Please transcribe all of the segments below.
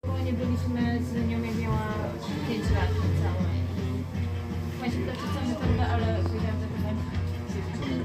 Nie byliśmy z nią, jak miała 5 lat całe. Właśnie pytać, czy chcemy prawda, ale powiedziałam, że nie.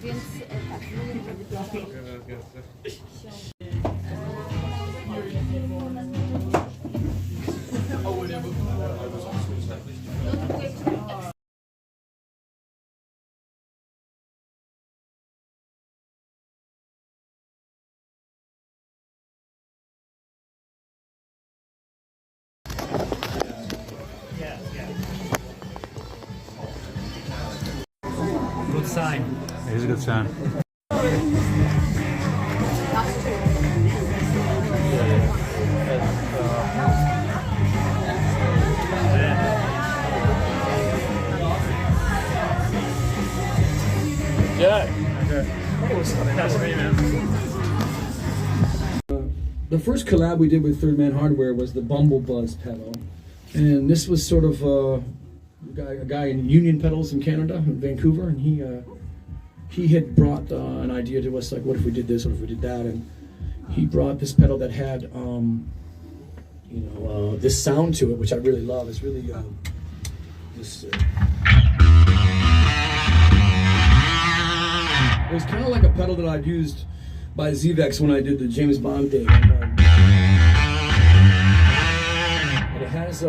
Więc tak, Good sign. It is a good sign. Yeah. Okay. That's me, man. The first collab we did with Third Man Hardware was the Bumble Buzz pedal, and this was sort of a guy in Union Pedals in Canada, in Vancouver, and he had brought an idea to us, like, what if we did this, what if we did that, and he brought this pedal that had this sound to it, which I really love. It's really this. It was kind of like a pedal that I'd used by Zvex when I did the James Bond thing. And it has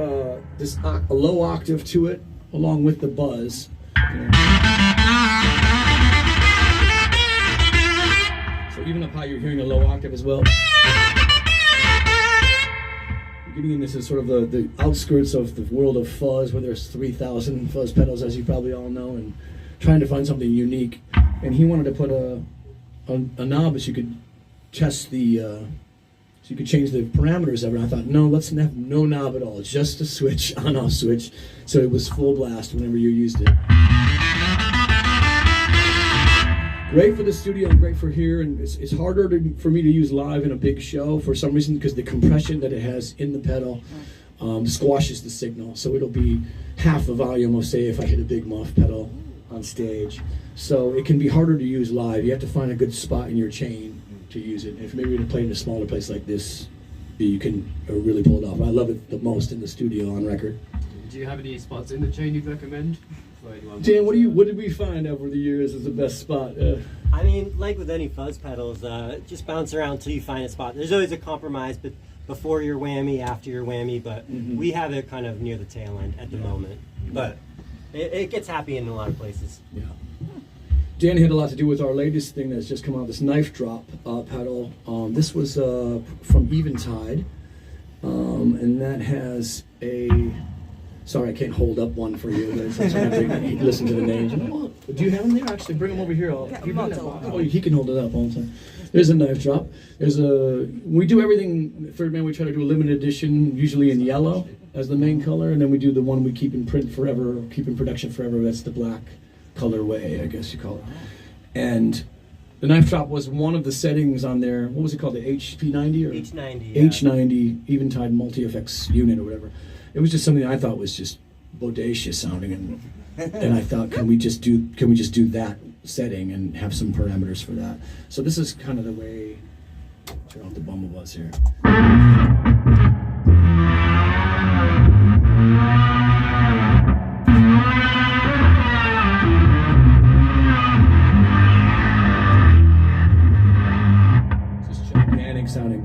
this a low octave to it, along with the buzz. So even up high, you're hearing a low octave as well. You're getting in this as sort of the outskirts of the world of fuzz, where there's 3,000 fuzz pedals, as you probably all know, and trying to find something unique. And he wanted to put a knob so you could test the, so you could change the parameters of it. And I thought, no, let's have no knob at all. It's just a switch, on-off switch. So it was full blast whenever you used it. Great for the studio and great for here. And it's harder for me to use live in a big show for some reason, because the compression that it has in the pedal squashes the signal. So it'll be half the volume of, say, if I hit a big muff pedal on stage. So it can be harder to use live. You have to find a good spot in your chain to use it. And if maybe you're going to play in a smaller place like this, you can really pull it off. I love it the most in the studio on record. Do you have any spots in the chain you'd recommend for anyone? Dan, what did we find over the years as the best spot? I mean, like with any fuzz pedals, just bounce around till you find a spot. There's always a compromise, but before your whammy, after your whammy, but we have it kind of near the tail end at the moment. But it gets happy in a lot of places. Yeah. Dan had a lot to do with our latest thing that's just come out, this knife drop pedal. This was from Eventide, and that has a. Sorry, I can't hold up one for you. Listen to the names. Do you have them there? Actually, bring them over here. Oh, he can hold it up all the time. There's a knife drop. We do everything. Third Man, we try to do a limited edition, usually in yellow as the main color, and then we do the one we keep in print forever, keep in production forever. That's the black colorway, I guess you call it. And the knife drop was one of the settings on there. What was it called? The HP90 or H90. H90 Eventide multi-effects unit or whatever. It was just something I thought was just bodacious sounding, and I thought, can we just do that setting and have some parameters for that? So this is kind of the way. Turn off the Bumble Buzz here. Just gigantic sounding.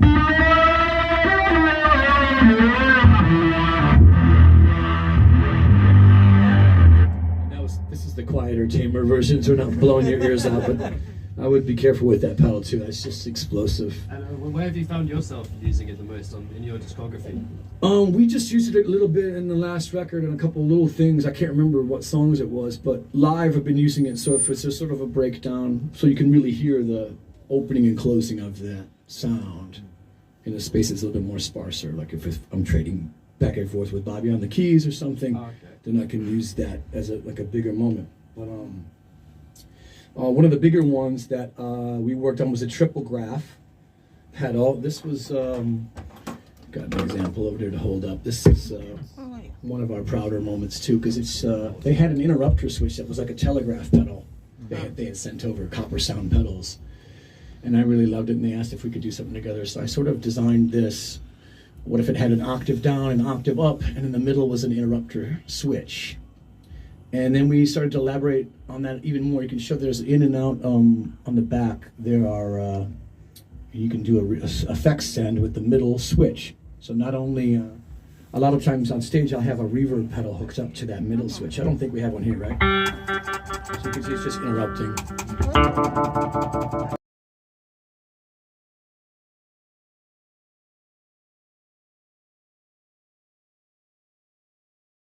This is the quieter, tamer version, so we're not blowing your ears out, but I would be careful with that pedal too. That's just explosive. And where have you found yourself using it the most in your discography? We just used it a little bit in the last record and a couple little things. I can't remember what songs it was, but live I've been using it. So if it's just sort of a breakdown, so you can really hear the opening and closing of that sound in a space that's a little bit more sparser. Like if I'm trading back and forth with Bobby on the keys or something, then I can use that as a bigger moment. But one of the bigger ones that we worked on was a triple graph pedal. This was got an example over there to hold up. This is one of our prouder moments too, because it's they had an interrupter switch that was like a telegraph pedal. They had sent over copper sound pedals, and I really loved it. And they asked if we could do something together. So I sort of designed this. What if it had an octave down, an octave up, and in the middle was an interrupter switch? And then we started to elaborate on that even more. You can show there's in and out on the back. There are you can do a effects send with the middle switch. So not only a lot of times on stage I'll have a reverb pedal hooked up to that middle switch. I don't think we have one here, right? So you can see it's just interrupting.